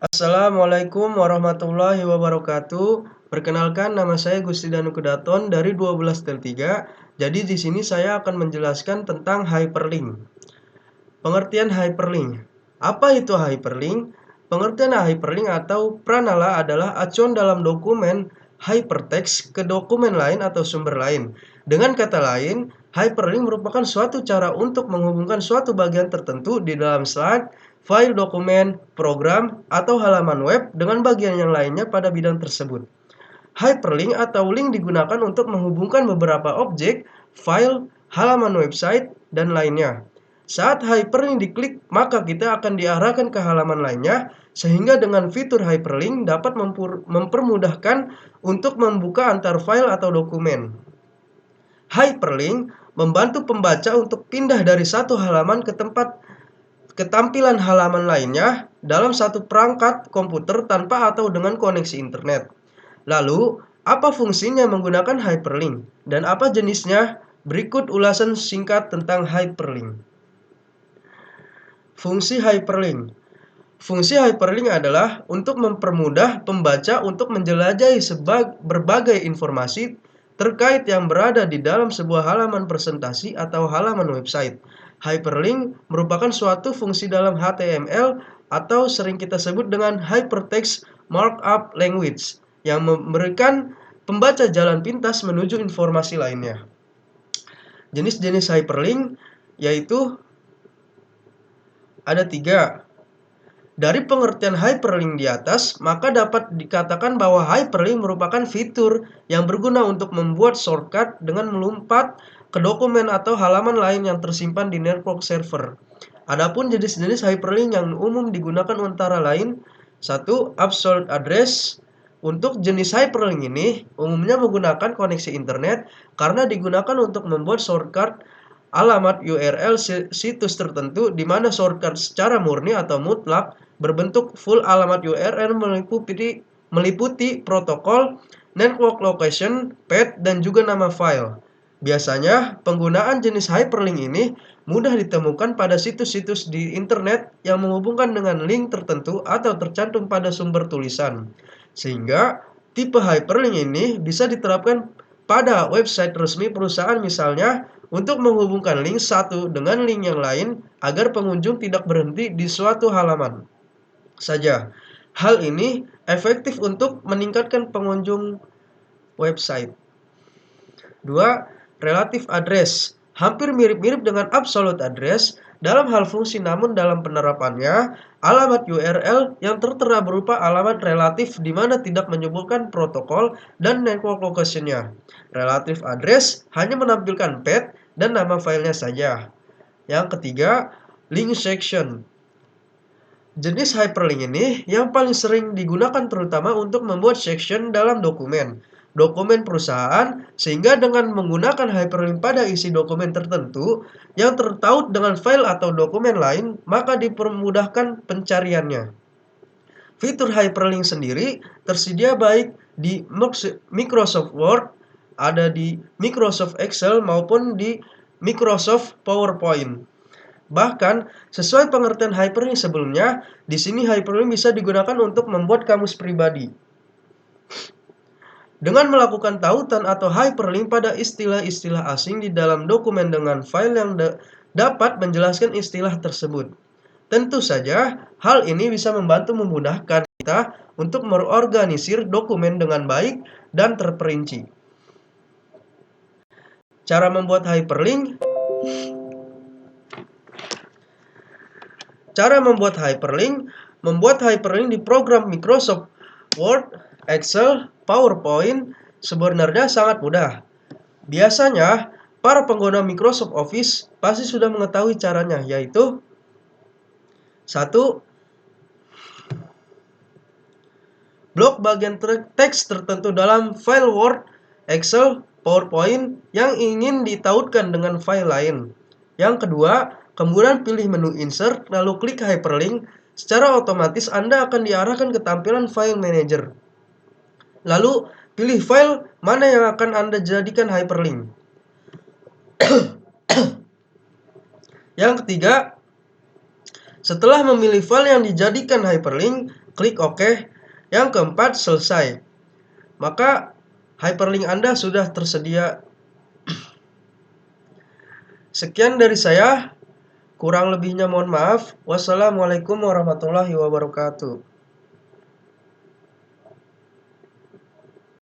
Assalamualaikum warahmatullahi wabarakatuh. Perkenalkan, nama saya Gusti Danu Kedaton dari 12 3. Jadi di sini saya akan menjelaskan tentang hyperlink. Pengertian hyperlink. Apa itu hyperlink? Pengertian hyperlink atau pranala adalah acuan dalam dokumen hypertext ke dokumen lain atau sumber lain. Dengan kata lain, hyperlink merupakan suatu cara untuk menghubungkan suatu bagian tertentu di dalam slide, file dokumen, program, atau halaman web dengan bagian yang lainnya pada bidang tersebut. Hyperlink atau link digunakan untuk menghubungkan beberapa objek, file, halaman website, dan lainnya. Saat hyperlink diklik, maka kita akan diarahkan ke halaman lainnya, sehingga dengan fitur hyperlink dapat mempermudahkan untuk membuka antar file atau dokumen. Hyperlink membantu pembaca untuk pindah dari satu halaman ke tampilan halaman lainnya dalam satu perangkat komputer tanpa atau dengan koneksi internet. Lalu, apa fungsinya menggunakan hyperlink dan apa jenisnya? Berikut ulasan singkat tentang hyperlink. Fungsi hyperlink. Fungsi hyperlink adalah untuk mempermudah pembaca untuk menjelajahi berbagai informasi terkait yang berada di dalam sebuah halaman presentasi atau halaman website. Hyperlink merupakan suatu fungsi dalam HTML atau sering kita sebut dengan Hypertext Markup Language yang memberikan pembaca jalan pintas menuju informasi lainnya. Jenis-jenis hyperlink yaitu ada 3. Dari pengertian hyperlink di atas, maka dapat dikatakan bahwa hyperlink merupakan fitur yang berguna untuk membuat shortcut dengan melompat ke dokumen atau halaman lain yang tersimpan di network server. Adapun jenis-jenis hyperlink yang umum digunakan antara lain 1. Absolute address. Untuk jenis hyperlink ini umumnya menggunakan koneksi internet karena digunakan untuk membuat shortcut alamat URL situs tertentu di mana shortcut secara murni atau mutlak berbentuk full alamat URL meliputi protokol, network location, path, dan juga nama file. Biasanya, penggunaan jenis hyperlink ini mudah ditemukan pada situs-situs di internet yang menghubungkan dengan link tertentu atau tercantum pada sumber tulisan. Sehingga, tipe hyperlink ini bisa diterapkan pada website resmi perusahaan misalnya untuk menghubungkan link satu dengan link yang lain agar pengunjung tidak berhenti di suatu halaman saja. Hal ini efektif untuk meningkatkan pengunjung website. 2. Relative address. Hampir mirip-mirip dengan absolute address dalam hal fungsi, namun dalam penerapannya, alamat URL yang tertera berupa alamat relatif di mana tidak menyebutkan protokol dan network location-nya. Relative address hanya menampilkan path dan nama filenya saja. Yang ketiga, link section. Jenis hyperlink ini yang paling sering digunakan terutama untuk membuat section dalam dokumen perusahaan, sehingga dengan menggunakan hyperlink pada isi dokumen tertentu yang tertaut dengan file atau dokumen lain, maka dipermudahkan pencariannya. Fitur hyperlink sendiri tersedia baik di Microsoft Word, ada di Microsoft Excel maupun di Microsoft PowerPoint. Bahkan, sesuai pengertian hyperlink sebelumnya, di sini hyperlink bisa digunakan untuk membuat kamus pribadi. Dengan melakukan tautan atau hyperlink pada istilah-istilah asing di dalam dokumen dengan file yang dapat menjelaskan istilah tersebut. Tentu saja, hal ini bisa memudahkan kita untuk mengorganisir dokumen dengan baik dan terperinci. Cara membuat hyperlink. Membuat hyperlink di program Microsoft Word, Excel, PowerPoint sebenarnya sangat mudah. Biasanya, para pengguna Microsoft Office pasti sudah mengetahui caranya, yaitu 1. Blok bagian teks tertentu dalam file Word, Excel, PowerPoint yang ingin ditautkan dengan file lain. Yang kedua, kemudian pilih menu Insert, lalu klik Hyperlink. Secara otomatis Anda akan diarahkan ke tampilan File Manager. Lalu, pilih file mana yang akan Anda jadikan hyperlink. Yang ketiga, Setelah memilih file yang dijadikan hyperlink, klik OK. Yang keempat, selesai. Maka hyperlink Anda sudah tersedia. Sekian dari saya. Kurang lebihnya mohon maaf. Wassalamualaikum warahmatullahi wabarakatuh.